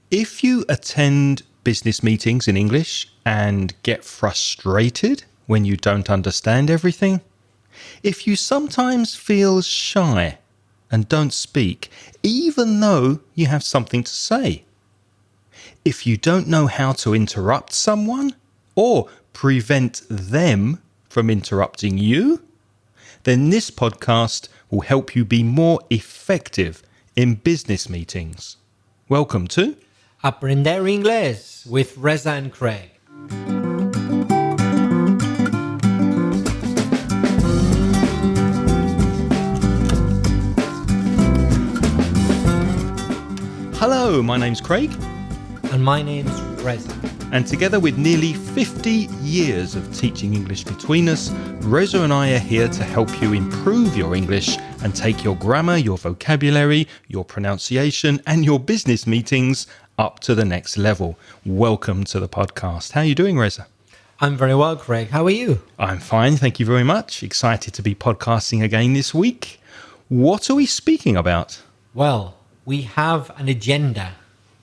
If you attend business meetings in English and get frustrated when you don't understand everything, if you sometimes feel shy and don't speak, even though you have something to say, if you don't know how to interrupt someone or prevent them from interrupting you, then this podcast will help you be more effective in business meetings. Welcome to Aprender Inglés with Reza and Craig. Hello, my name's Craig. And my name's Reza. And together with nearly 50 years of teaching English between us, Reza and I are here to help you improve your English and take your grammar, your vocabulary, your pronunciation and your business meetings up to the next level. Welcome to the podcast. How are you doing, Reza? I'm very well, Craig. How are you? I'm fine, thank you very much. Excited to be podcasting again this week. What are we speaking about? Well, we have an agenda,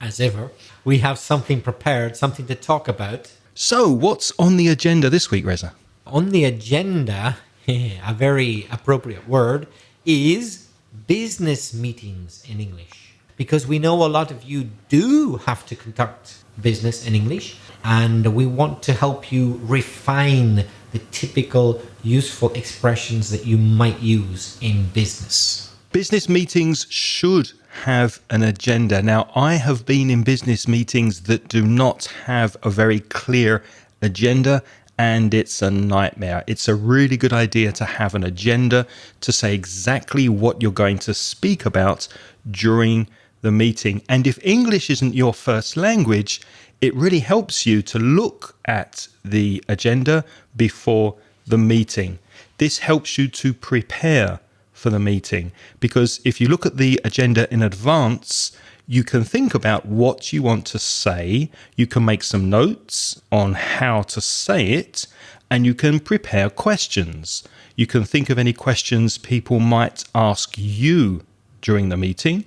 as ever. We have something prepared, something to talk about. So, what's on the agenda this week, Reza? On the agenda, a very appropriate word, is business meetings in English. Because we know a lot of you do have to conduct business in English, and we want to help you refine the typical useful expressions that you might use in business. Business meetings should have an agenda. Now, I have been in business meetings that do not have a very clear agenda, and it's a nightmare. It's a really good idea to have an agenda to say exactly what you're going to speak about during the meeting. And if English isn't your first language, it really helps you to look at the agenda before the meeting. This helps you to prepare for the meeting, because if you look at the agenda in advance, you can think about what you want to say, you can make some notes on how to say it, and you can prepare questions. You can think of any questions people might ask you during the meeting,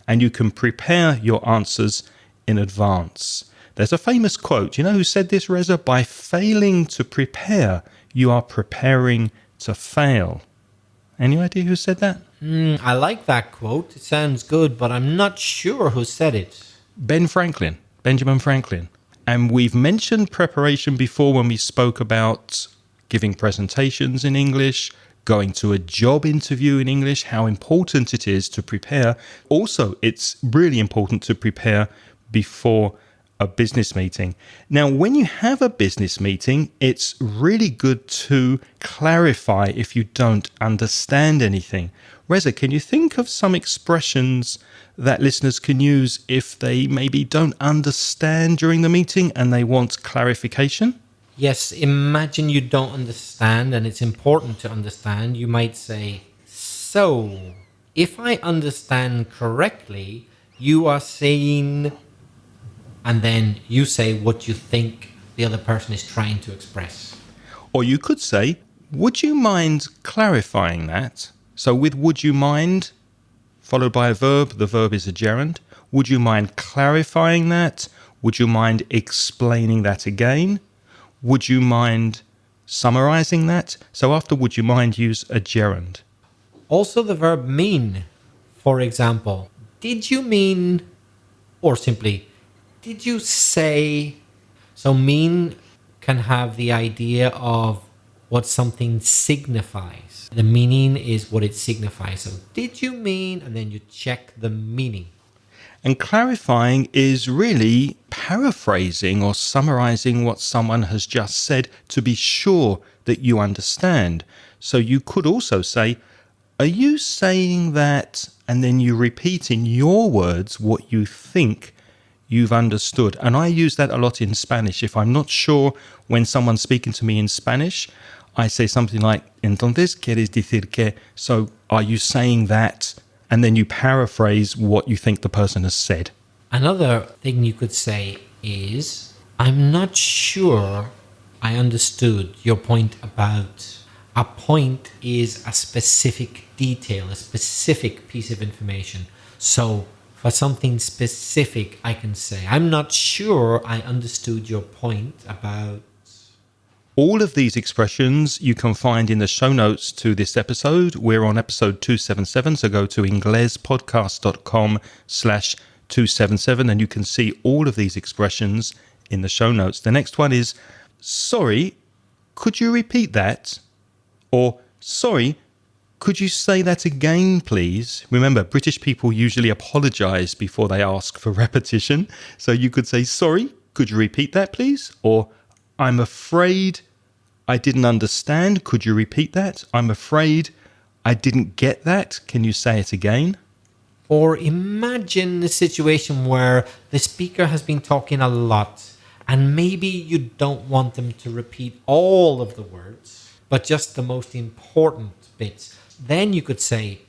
and you can prepare your answers in advance. There's a famous quote. You know who said this, Reza? By failing to prepare, you are preparing to fail. Any idea who said that? I like that quote. It sounds good, but I'm not sure who said it. Benjamin Franklin. And we've mentioned preparation before when we spoke about giving presentations in English, going to a job interview in English, how important it is to prepare. Also, it's really important to prepare before a business meeting. Now, when you have a business meeting, it's really good to clarify if you don't understand anything. Reza, can you think of some expressions that listeners can use if they maybe don't understand during the meeting and they want clarification? Yes, imagine you don't understand and it's important to understand. You might say, so, if I understand correctly, you are saying, and then you say what you think the other person is trying to express. Or you could say, would you mind clarifying that? So with would you mind, followed by a verb, the verb is a gerund. Would you mind clarifying that? Would you mind explaining that again? Would you mind summarizing that? So after would you mind, use a gerund. Also the verb mean. For example, did you mean, or simply, did you say? So mean can have the idea of what something signifies. The meaning is what it signifies. So did you mean? And then you check the meaning. And clarifying is really paraphrasing or summarizing what someone has just said to be sure that you understand. So you could also say, are you saying that? And then you repeat in your words what you think you've understood. And I use that a lot in Spanish. If I'm not sure when someone's speaking to me in Spanish, I say something like, entonces quieres decir que? So are you saying that? And then you paraphrase what you think the person has said. Another thing you could say is, I'm not sure I understood your point about. A point is a specific detail, a specific piece of information. So, But something specific I can say. I'm not sure I understood your point about... All of these expressions you can find in the show notes to this episode. We're on episode 277, so go to inglespodcast.com/277 and you can see all of these expressions in the show notes. The next one is, sorry, could you repeat that? Or, sorry, could you say that again, please? Remember, British people usually apologize before they ask for repetition. So you could say, sorry, could you repeat that, please? Or, I'm afraid I didn't understand. Could you repeat that? I'm afraid I didn't get that. Can you say it again? Or imagine a situation where the speaker has been talking a lot and maybe you don't want them to repeat all of the words, but just the most important bits. Then you could say,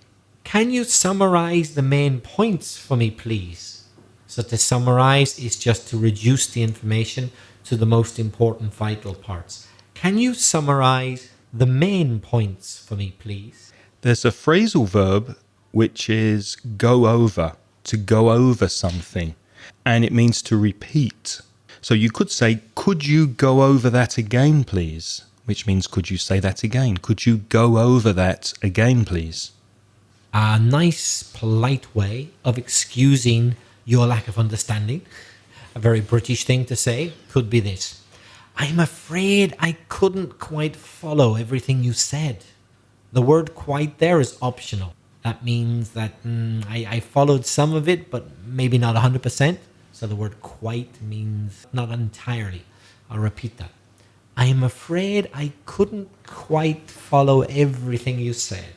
can you summarize the main points for me, please? So to summarize is just to reduce the information to the most important vital parts. Can you summarize the main points for me, please? There's a phrasal verb which is go over, to go over something, and it means to repeat. So you could say, could you go over that again, please? Which means, could you say that again? Could you go over that again, please? A nice, polite way of excusing your lack of understanding, a very British thing to say, could be this. I'm afraid I couldn't quite follow everything you said. The word quite there is optional. That means that I followed some of it, but maybe not 100%. So the word quite means not entirely. I'll repeat that. I'm afraid I couldn't quite follow everything you said.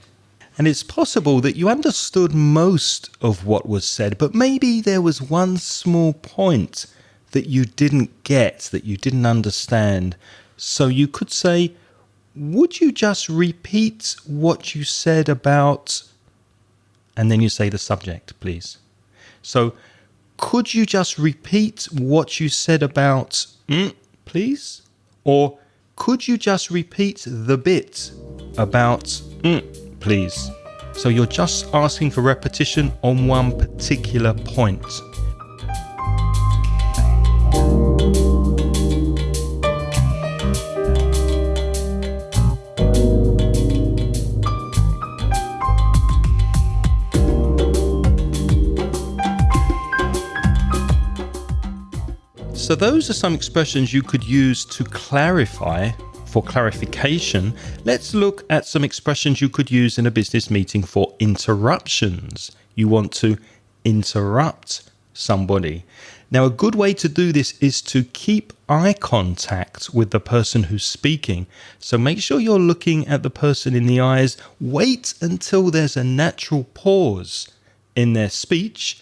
And it's possible that you understood most of what was said, but maybe there was one small point that you didn't get, that you didn't understand. So you could say, would you just repeat what you said about... And then you say the subject, please. So, could you just repeat what you said about, please? Or, could you just repeat the bit about, please? So you're just asking for repetition on one particular point. So those are some expressions you could use to clarify. For clarification, let's look at some expressions you could use in a business meeting for interruptions. You want to interrupt somebody. Now, a good way to do this is to keep eye contact with the person who's speaking. So make sure you're looking at the person in the eyes. Wait until there's a natural pause in their speech,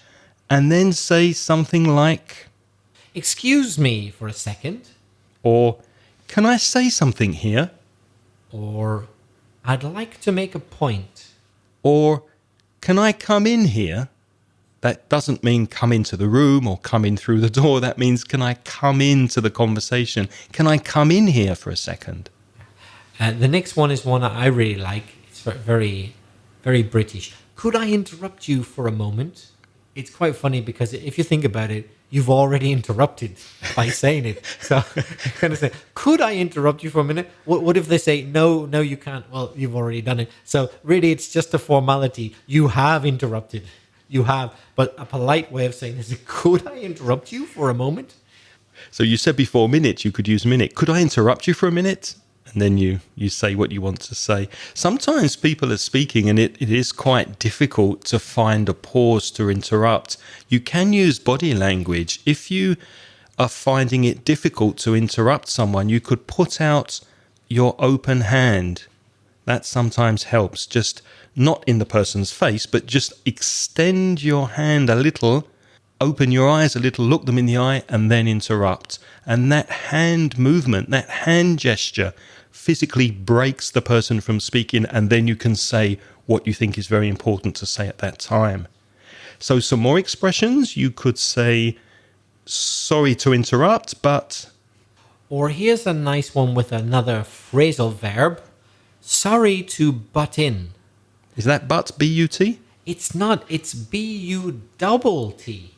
and then say something like, excuse me for a second. Or, can I say something here? Or, I'd like to make a point. Or, can I come in here? That doesn't mean come into the room or come in through the door. That means, can I come into the conversation? Can I come in here for a second? The next one is one I really like. It's very, very British. Could I interrupt you for a moment? It's quite funny because if you think about it, you've already interrupted by saying it. So you're going to say, could I interrupt you for a minute? What if they say, no, you can't? Well, you've already done it. So really, it's just a formality. You have interrupted. You have. But a polite way of saying this is, could I interrupt you for a moment? So you said before minute, you could use minute. Could I interrupt you for a minute? And then you say what you want to say. Sometimes people are speaking and it is quite difficult to find a pause to interrupt. You can use body language. If you are finding it difficult to interrupt someone, you could put out your open hand. That sometimes helps. Just not in the person's face, but just extend your hand a little, open your eyes a little, look them in the eye, and then interrupt. And that hand movement, that hand gesture, physically breaks the person from speaking, and then you can say what you think is very important to say at that time. So some more expressions. You could say, sorry to interrupt, but... Or here's a nice one with another phrasal verb. Sorry to butt in. Is that but, B-U-T? It's not. It's B-U-double-T.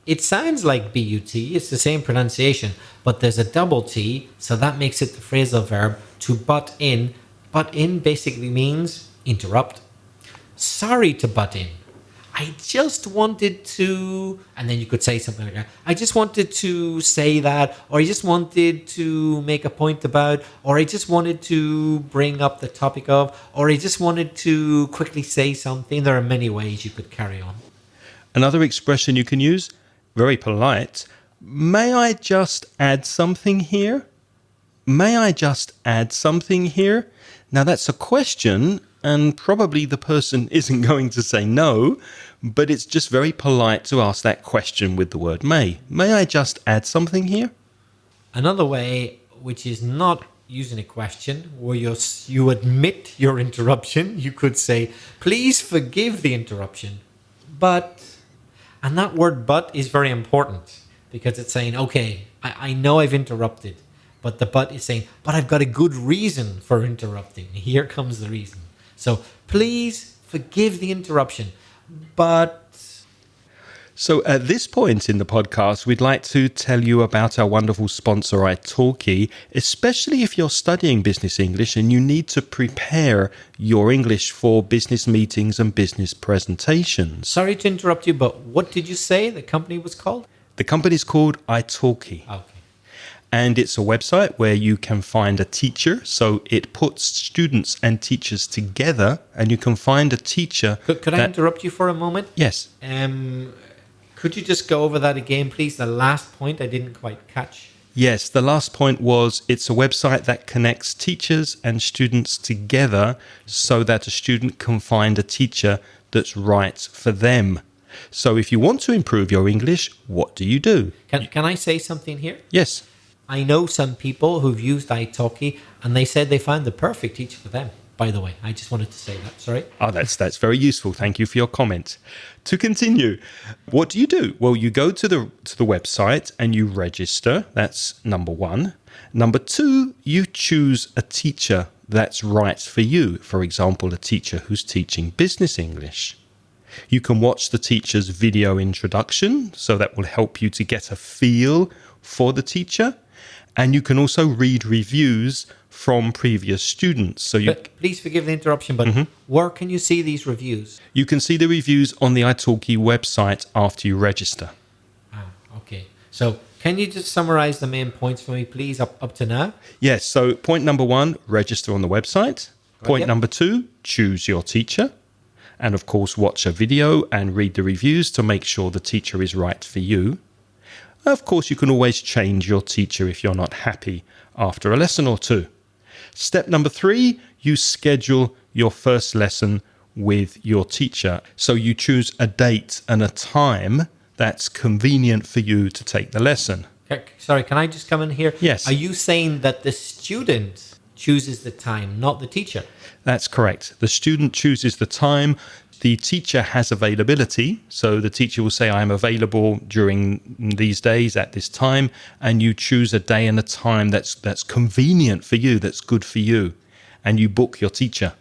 It sounds like B-U-T. It's the same pronunciation, but there's a double T, so that makes it the phrasal verb to butt in. Butt in basically means interrupt. Sorry to butt in. I just wanted to, and then you could say something like that. I just wanted to say that, or I just wanted to make a point about, or I just wanted to bring up the topic of, or I just wanted to quickly say something. There are many ways you could carry on. Another expression you can use, very polite. May I just add something here? May I just add something here? Now that's a question, and probably the person isn't going to say no, but it's just very polite to ask that question with the word may. May I just add something here? Another way, which is not using a question, where you admit your interruption, you could say, please forgive the interruption, but, and that word but is very important because it's saying, okay, I know I've interrupted, but the but is saying, but I've got a good reason for interrupting. Here comes the reason. So please forgive the interruption, but... So at this point in the podcast, we'd like to tell you about our wonderful sponsor, italki, especially if you're studying business English and you need to prepare your English for business meetings and business presentations. Sorry to interrupt you, but what did you say the company was called? The company's called italki. Okay. And it's a website where you can find a teacher. So it puts students and teachers together, and you can find a teacher. Could I interrupt you for a moment? Yes. Could you just go over that again, please? The last point I didn't quite catch. Yes, the last point was it's a website that connects teachers and students together so that a student can find a teacher that's right for them. So if you want to improve your English, what do? Can I say something here? Yes. I know some people who've used italki and they said they found the perfect teacher for them. By the way, I just wanted to say that. Sorry. Oh, that's very useful. Thank you for your comment. To continue, what do? Well, you go to the website and you register. That's number one. Number two, you choose a teacher that's right for you. For example, a teacher who's teaching business English. You can watch the teacher's video introduction, so that will help you to get a feel for the teacher. And you can also read reviews from previous students. So please forgive the interruption, but where can you see these reviews? You can see the reviews on the italki website after you register. Okay. So can you just summarize the main points for me, please, up to now? Yes. So point number one, register on the website. Point number two, choose your teacher. And of course, watch a video and read the reviews to make sure the teacher is right for you. Of course, you can always change your teacher if you're not happy after a lesson or two. Step number three, you schedule your first lesson with your teacher. So you choose a date and a time that's convenient for you to take the lesson. Sorry, can I just come in here? Yes. Are you saying that the student chooses the time, not the teacher? That's correct. The student chooses the time. The teacher has availability. So the teacher will say, I'm available during these days at this time. And you choose a day and a time that's convenient for you, that's good for you. And you book your teacher.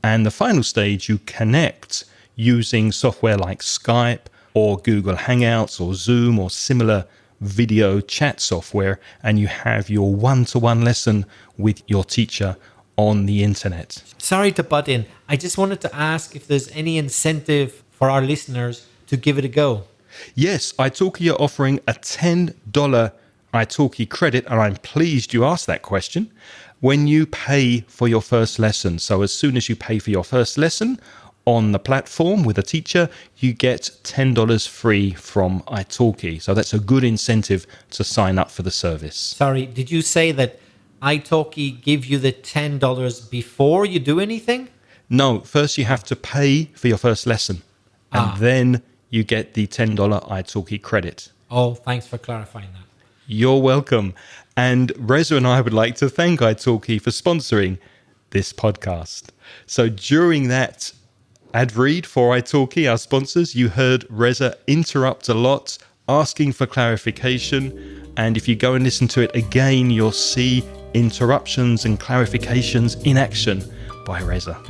And the final stage, you connect using software like Skype or Google Hangouts or Zoom or similar video chat software. And you have your one-to-one lesson with your teacher on the internet. Sorry to butt in. I just wanted to ask if there's any incentive for our listeners to give it a go. Yes, italki are offering a $10 italki credit, and I'm pleased you asked that question, when you pay for your first lesson. So as soon as you pay for your first lesson on the platform with a teacher, you get $10 free from italki. So that's a good incentive to sign up for the service. Sorry, did you say that italki give you the $10 before you do anything? No, first you have to pay for your first lesson, and then you get the $10 italki credit. Oh, thanks for clarifying that. You're welcome. And Reza and I would like to thank italki for sponsoring this podcast. So during that ad read for italki, our sponsors, you heard Reza interrupt a lot, asking for clarification. And if you go and listen to it again, you'll see interruptions and clarifications in action by Reza.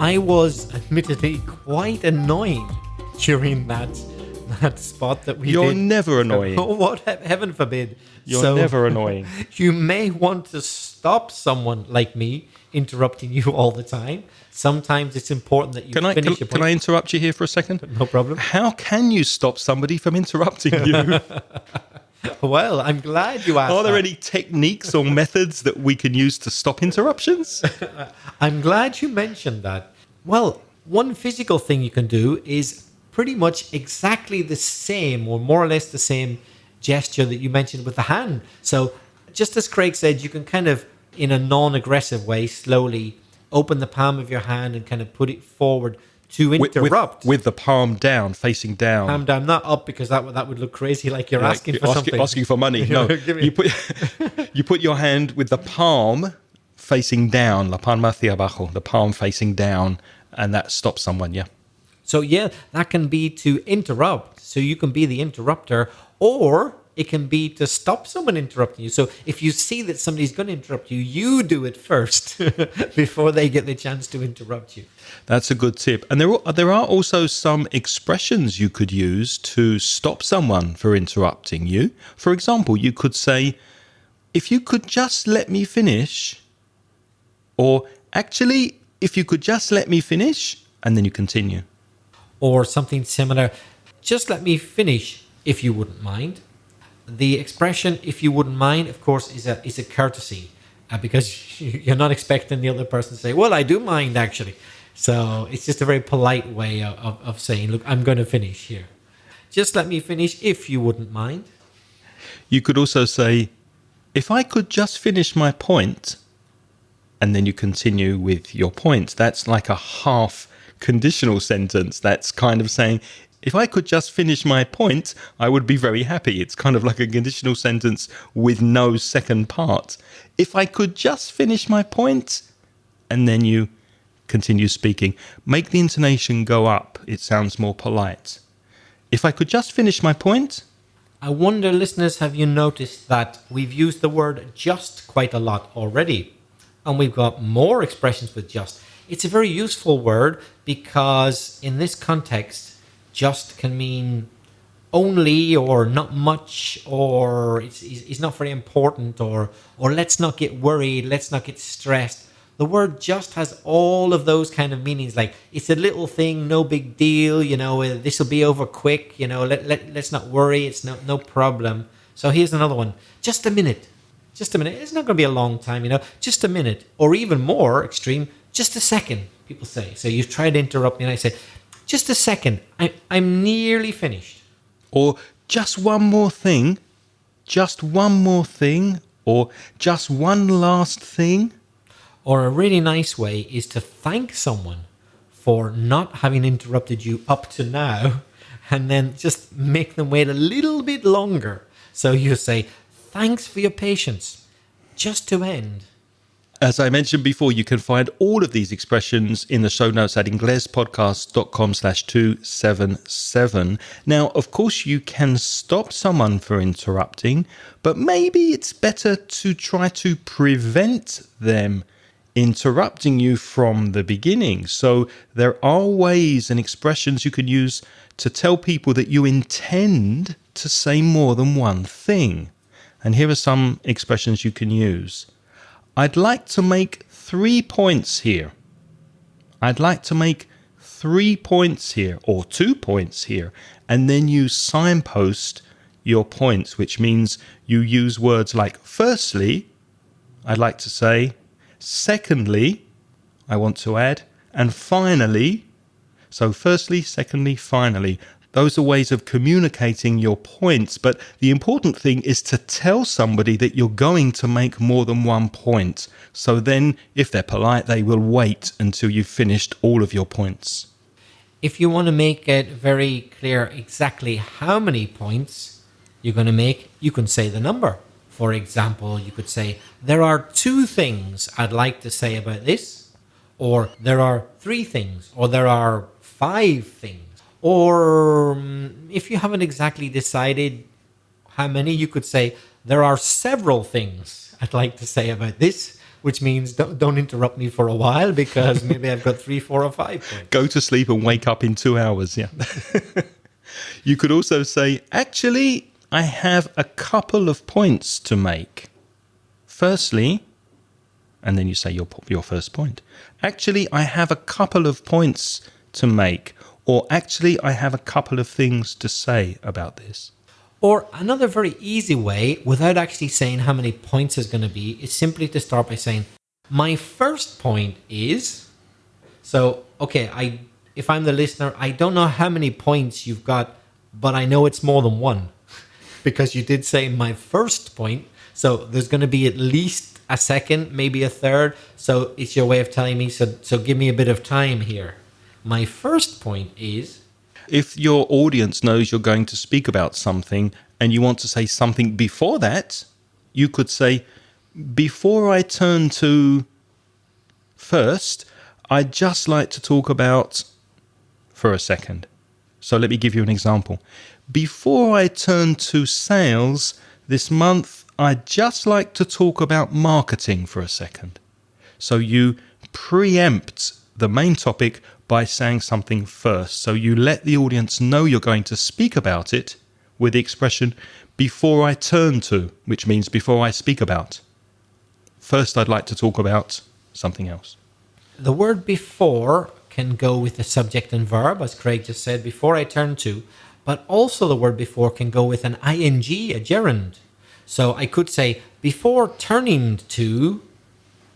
I was admittedly quite annoyed during that spot that we You're did. never annoying. Oh, what heaven forbid. You're never annoying. You may want to stop someone like me interrupting you all the time. Sometimes it's important that you finish your point. Can I interrupt you here for a second? No problem. How can you stop somebody from interrupting you? Well, I'm glad you asked. Are there any techniques or methods that we can use to stop interruptions? I'm glad you mentioned that. Well, one physical thing you can do is pretty much exactly the same, or more or less the same gesture that you mentioned with the hand. So just as Craig said, you can kind of, in a non-aggressive way, slowly open the palm of your hand and kind of put it forward to interrupt. With the palm down, facing down. Palm down, not up, because that would look crazy, like you're asking for something. Asking for money. No, you put your hand with the palm facing down, la palma hacia abajo, the palm facing down, and that stops someone, yeah. So yeah, that can be to interrupt. So you can be the interrupter, or it can be to stop someone interrupting you. So if you see that somebody's going to interrupt you, you do it first before they get the chance to interrupt you. That's a good tip. And there are also some expressions you could use to stop someone for interrupting you. For example, you could say, if you could just let me finish, or actually, if you could just let me finish, and then you continue. Or something similar, just let me finish if you wouldn't mind. The expression, if you wouldn't mind, of course, is a courtesy, because you're not expecting the other person to say, well, I do mind, actually. So it's just a very polite way of saying, look, I'm going to finish here. Just let me finish if you wouldn't mind. You could also say, if I could just finish my point, and then you continue with your point. That's like a half conditional sentence. That's kind of saying, if I could just finish my point, I would be very happy. It's kind of like a conditional sentence with no second part. If I could just finish my point, and then you continue speaking. Make the intonation go up. It sounds more polite. If I could just finish my point. I wonder, listeners, have you noticed that we've used the word just quite a lot already? And we've got more expressions with just. It's a very useful word because in this context, just can mean only or not much, or it's not very important, or let's not get worried, let's not get stressed. The word just has all of those kind of meanings, like it's a little thing, no big deal, this will be over quick, let's not worry, it's no problem. So here's another one. Just a minute. Just a minute. It's not going to be a long time, just a minute, or even more extreme, just a second, people say. So you try to interrupt me and I say, just a second, I'm nearly finished. Or just one more thing, or just one last thing. Or a really nice way is to thank someone for not having interrupted you up to now, and then just make them wait a little bit longer. So you say, thanks for your patience, just to end. As I mentioned before, you can find all of these expressions in the show notes at inglespodcast.com/277. Now, of course, you can stop someone for interrupting, but maybe it's better to try to prevent them interrupting you from the beginning. So there are ways and expressions you can use to tell people that you intend to say more than one thing. And here are some expressions you can use. I'd like to make 3 points here. I'd like to make 3 points here, or 2 points here. And then you signpost your points, which means you use words like, firstly, I'd like to say, secondly, I want to add, and finally. So firstly, secondly, finally. Those are ways of communicating your points, but the important thing is to tell somebody that you're going to make more than 1 point. So then, if they're polite, they will wait until you've finished all of your points. If you want to make it very clear exactly how many points you're going to make, you can say the number. For example, you could say, there are 2 things I'd like to say about this, or there are 3 things, or there are 5 things. Or if you haven't exactly decided how many, you could say, there are several things I'd like to say about this, which means don't interrupt me for a while because maybe I've got 3, 4, or 5 points. Go to sleep and wake up in 2 hours. Yeah. You could also say, actually, I have a couple of points to make. Firstly, and then you say your first point. Actually, I have a couple of points to make. Or actually, I have a couple of things to say about this. Or another very easy way, without actually saying how many points is going to be, is simply to start by saying, my first point is... So, okay, if I'm the listener, I don't know how many points you've got, but I know it's more than one. Because you did say my first point. So there's going to be at least a second, maybe a third. So it's your way of telling me, so give me a bit of time here. My first point is... If your audience knows you're going to speak about something and you want to say something before that, you could say, before I turn to first, I'd just like to talk about for a second. So let me give you an example. Before I turn to sales this month, I'd just like to talk about marketing for a second. So you preempt the main topic by saying something first. So you let the audience know you're going to speak about it with the expression, before I turn to, which means before I speak about. First, I'd like to talk about something else. The word before can go with the subject and verb, as Craig just said, before I turn to, but also the word before can go with an ing, a gerund. So I could say, before turning to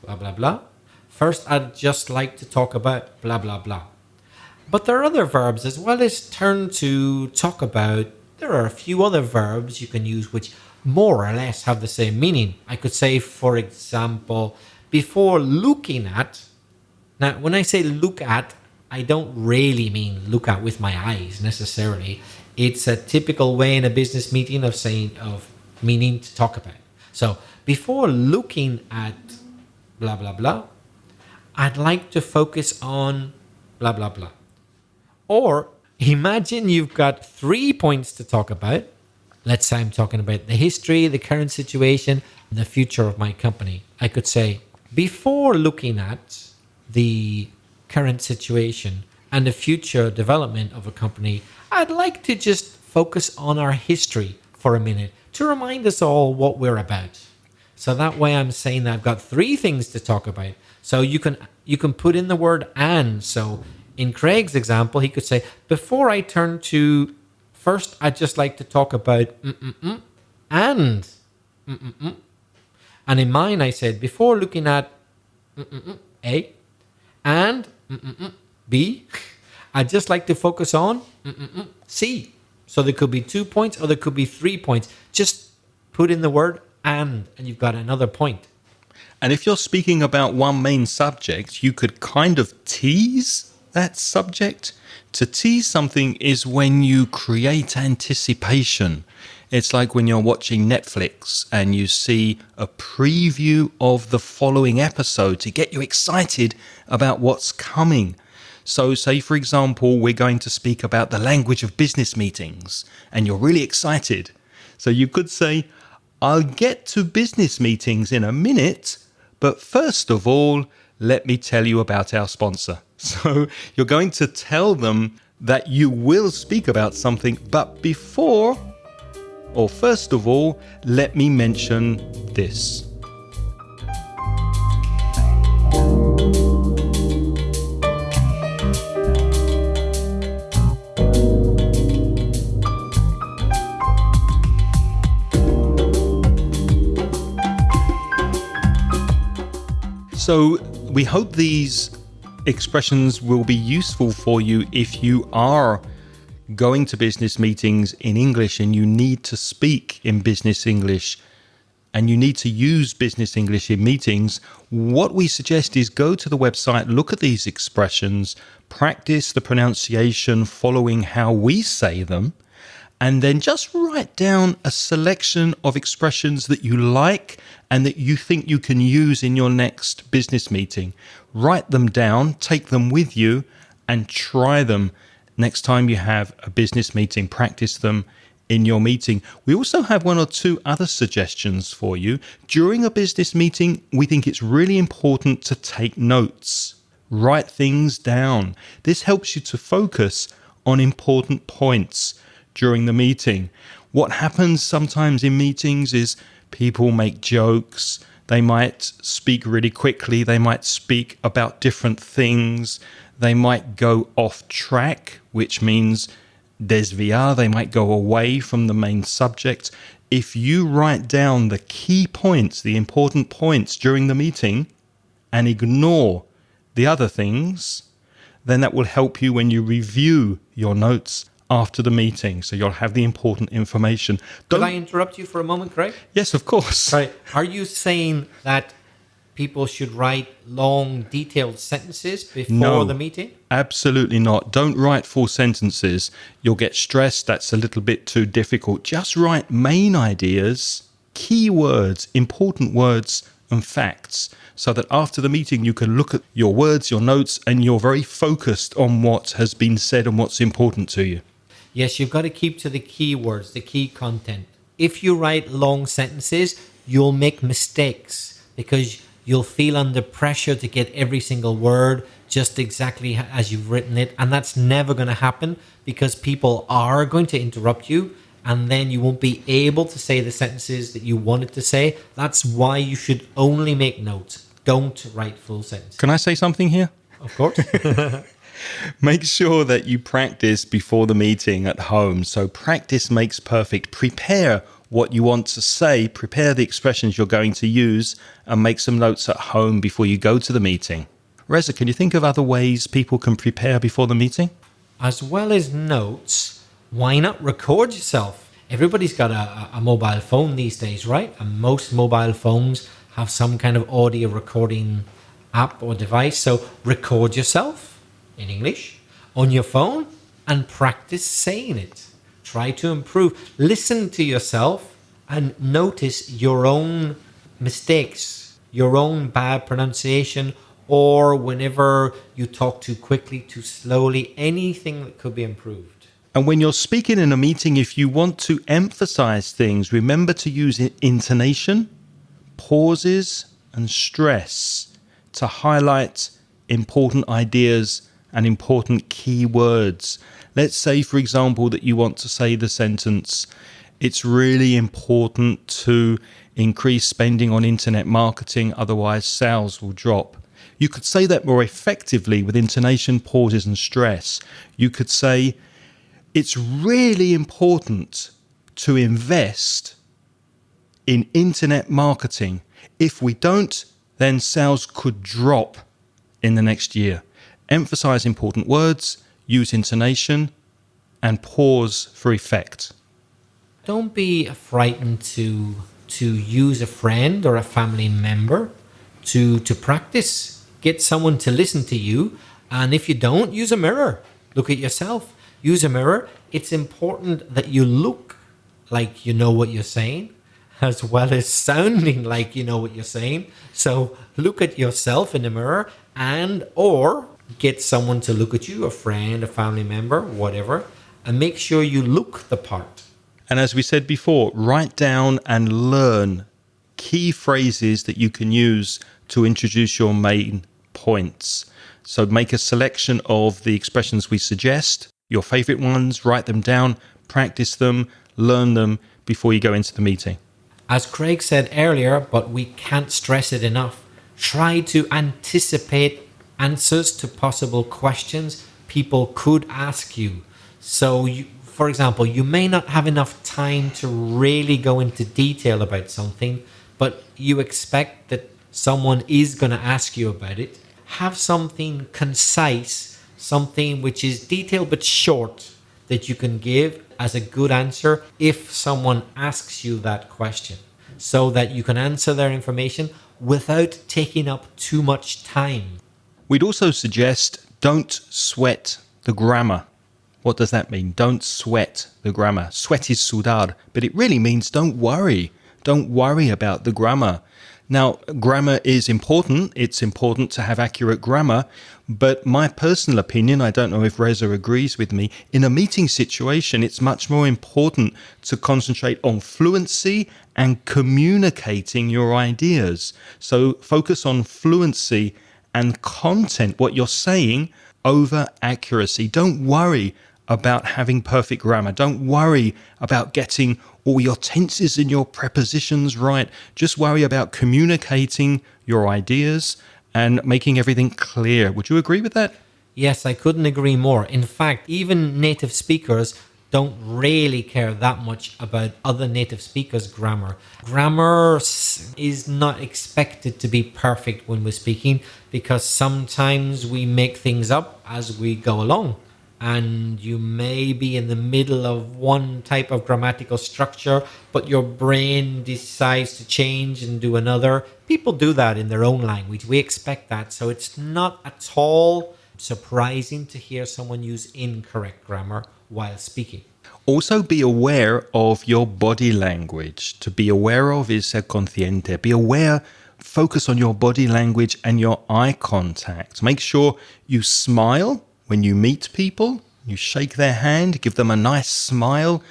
blah, blah, blah, first I'd just like to talk about blah, blah, blah. But there are other verbs as well as turn to, talk about. There are a few other verbs you can use which more or less have the same meaning. I could say, for example, before looking at. Now, when I say look at, I don't really mean look at with my eyes necessarily. It's a typical way in a business meeting of meaning to talk about. So before looking at blah, blah, blah, I'd like to focus on blah, blah, blah. Or imagine you've got 3 points to talk about. Let's say I'm talking about the history, the current situation, and the future of my company. I could say, before looking at the current situation and the future development of a company, I'd like to just focus on our history for a minute to remind us all what we're about. So that way I'm saying that I've got 3 things to talk about. So you can put in the word and. So in Craig's example, he could say, before I turn to first, I'd just like to talk about and. And in mine, I said, before looking at A and B, I'd just like to focus on C. So there could be 2 points or there could be 3 points. Just put in the word and you've got another point. And if you're speaking about one main subject, you could kind of tease that subject. To tease something is when you create anticipation. It's like when you're watching Netflix and you see a preview of the following episode to get you excited about what's coming. So say, for example, we're going to speak about the language of business meetings and you're really excited. So you could say, I'll get to business meetings in a minute, but first of all, let me tell you about our sponsor. So you're going to tell them that you will speak about something, but before, or first of all, let me mention this. So we hope these expressions will be useful for you if you are going to business meetings in English and you need to speak in business English and you need to use business English in meetings. What we suggest is go to the website, look at these expressions, practice the pronunciation following how we say them, and then just write down a selection of expressions that you like and that you think you can use in your next business meeting. Write them down, take them with you, and try them next time you have a business meeting. Practice them in your meeting. We also have one or two other suggestions for you. During a business meeting, we think it's really important to take notes. Write things down. This helps you to focus on important points during the meeting. What happens sometimes in meetings is people make jokes. They might speak really quickly. They might speak about different things. They might go off track, which means desviar. They might go away from the main subject. If you write down the key points, the important points during the meeting, and ignore the other things, then that will help you when you review your notes after the meeting. So you'll have the important information. Could I interrupt you for a moment, Craig? Yes, of course. Right. Are you saying that people should write long, detailed sentences before the meeting? Absolutely not. Don't write full sentences. You'll get stressed. That's a little bit too difficult. Just write main ideas, key words, important words, and facts, so that after the meeting you can look at your words, your notes, and you're very focused on what has been said and what's important to you. Yes, you've got to keep to the key words, the key content. If you write long sentences, you'll make mistakes because you'll feel under pressure to get every single word just exactly as you've written it. And that's never going to happen because people are going to interrupt you and then you won't be able to say the sentences that you wanted to say. That's why you should only make notes. Don't write full sentences. Can I say something here? Of course. Make sure that you practice before the meeting at home. So practice makes perfect. Prepare what you want to say, prepare the expressions you're going to use, and make some notes at home before you go to the meeting. Reza, can you think of other ways people can prepare before the meeting? As well as notes, why not record yourself? Everybody's got a mobile phone these days, right? And most mobile phones have some kind of audio recording app or device. So record yourself in English on your phone and practice saying it. Try to improve. Listen to yourself and notice your own mistakes, your own bad pronunciation, or whenever you talk too quickly, too slowly, anything that could be improved. And when you're speaking in a meeting, if you want to emphasize things, remember to use intonation, pauses, and stress to highlight important ideas and important key words. Let's say, for example, that you want to say the sentence, it's really important to increase spending on internet marketing, otherwise sales will drop. You could say that more effectively with intonation, pauses, and stress. You could say, it's really important to invest in internet marketing. If we don't, then sales could drop in the next year. Emphasize important words, use intonation, and pause for effect. Don't be frightened to use a friend or a family member to practice. Get someone to listen to you. And if you don't, use a mirror. Look at yourself. Use a mirror. It's important that you look like you know what you're saying, as well as sounding like you know what you're saying. So look at yourself in the mirror or get someone to look at you, a friend, a family member, whatever, and make sure you look the part. And as we said before, write down and learn key phrases that you can use to introduce your main points. So make a selection of the expressions we suggest, your favorite ones, write them down, practice them, learn them before you go into the meeting. As Craig said earlier, but we can't stress it enough, try to anticipate answers to possible questions people could ask you. So, for example, you may not have enough time to really go into detail about something, but you expect that someone is going to ask you about it. Have something concise, something which is detailed but short that you can give as a good answer if someone asks you that question, so that you can answer their information without taking up too much time. We'd also suggest don't sweat the grammar. What does that mean? Don't sweat the grammar. Sweat is sudar, but it really means don't worry. Don't worry about the grammar. Now, grammar is important. It's important to have accurate grammar. But my personal opinion, I don't know if Reza agrees with me, in a meeting situation, it's much more important to concentrate on fluency and communicating your ideas. So focus on fluency and content, what you're saying, over accuracy. Don't worry about having perfect grammar. Don't worry about getting all your tenses and your prepositions right. Just worry about communicating your ideas and making everything clear. Would you agree with that? Yes, I couldn't agree more. In fact, even native speakers don't really care that much about other native speakers' grammar. Grammar is not expected to be perfect when we're speaking because sometimes we make things up as we go along. And you may be in the middle of one type of grammatical structure, but your brain decides to change and do another. People do that in their own language. We expect that. So it's not at all surprising to hear someone use incorrect grammar while speaking. Also be aware of your body language. To be aware of is ser consciente. Be aware, focus on your body language and your eye contact. Make sure you smile when you meet people, you shake their hand, give them a nice smile,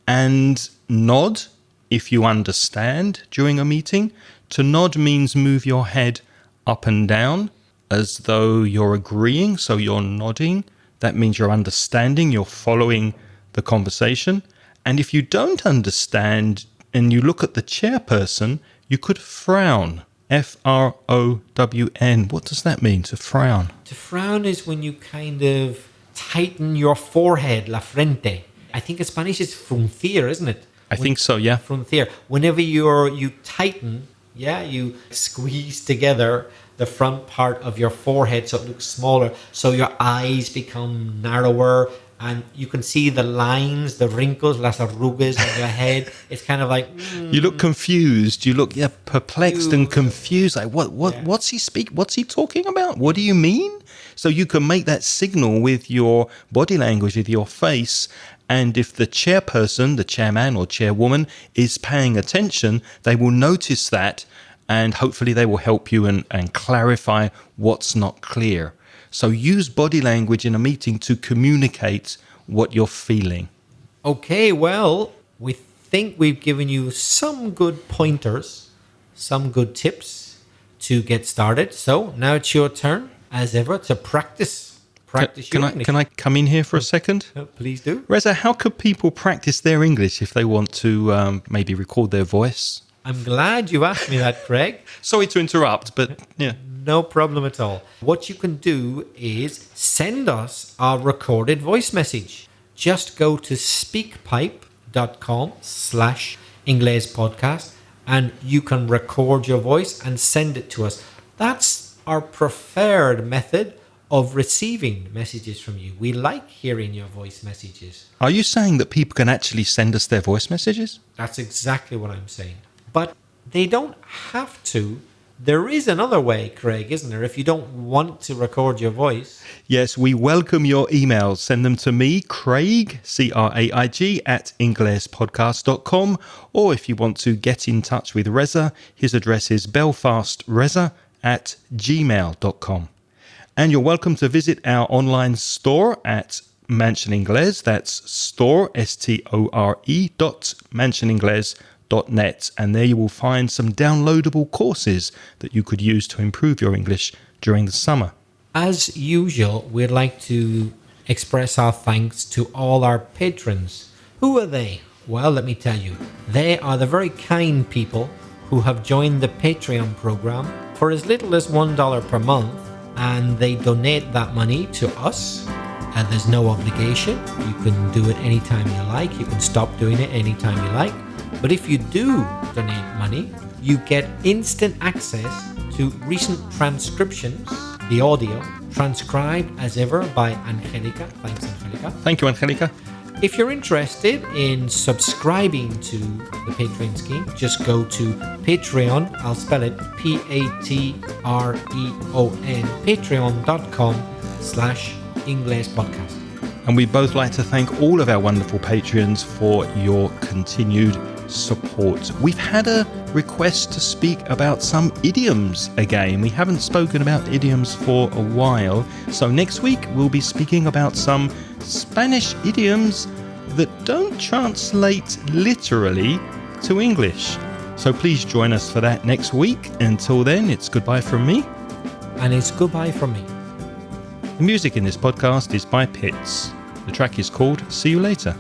and nod if you understand during a meeting. To nod means move your head up and down as though you're agreeing, so you're nodding. That means you're understanding, you're following the conversation. And if you don't understand and you look at the chairperson, you could frown. F-R-O-W-N. What does that mean, to frown? To frown is when you kind of tighten your forehead, la frente. I think in Spanish it's fruncir, isn't it? I think so, yeah. Fruncir. Whenever you tighten, you squeeze together the front part of your forehead so it looks smaller, so your eyes become narrower, and you can see the lines, the wrinkles, las arrugas on your head. It's kind of like... You look confused. You look perplexed and confused. Like, what's he talking about? What do you mean? So you can make that signal with your body language, with your face. And if the chairperson, the chairman or chairwoman is paying attention, they will notice that. And hopefully they will help you and clarify what's not clear. So use body language in a meeting to communicate what you're feeling. Okay, well, we think we've given you some good pointers, some good tips to get started. So now it's your turn, as ever, to practice. Can I come in here for a second? Please do. Reza, how could people practice their English if they want to maybe record their voice? I'm glad you asked me that, Craig. Sorry to interrupt, but yeah. No problem at all. What you can do is send us a recorded voice message. Just go to speakpipe.com/Inglés podcast and you can record your voice and send it to us. That's our preferred method of receiving messages from you. We like hearing your voice messages. Are you saying that people can actually send us their voice messages? That's exactly what I'm saying. But they don't have to. There is another way, Craig, isn't there? If you don't want to record your voice. Yes, we welcome your emails. Send them to me, Craig, C-R-A-I-G, @inglespodcast.com. Or if you want to get in touch with Reza, his address is belfastreza@gmail.com. And you're welcome to visit our online store at Mansion Inglés. That's store, store.mansioningles.net, and there you will find some downloadable courses that you could use to improve your English during the summer. As usual, we'd like to express our thanks to all our patrons. Who are they? Well, let me tell you. They are the very kind people who have joined the Patreon program for as little as $1 per month, and they donate that money to us. And there's no obligation. You can do it anytime you like. You can stop doing it anytime you like. But if you do donate money, you get instant access to recent transcriptions, the audio, transcribed as ever by Angelica. Thanks, Angelica. Thank you, Angelica. If you're interested in subscribing to the Patreon scheme, just go to Patreon. I'll spell it Patreon, patreon.com/Inglés podcast. And we'd both like to thank all of our wonderful Patreons for your continued support. We've had a request to speak about some idioms again. We haven't spoken about idioms for a while, so next week we'll be speaking about some Spanish idioms that don't translate literally to English. So please join us for that next week. Until then, it's goodbye from me. And it's goodbye from me. The music in this podcast is by Pitts. The track is called See You Later.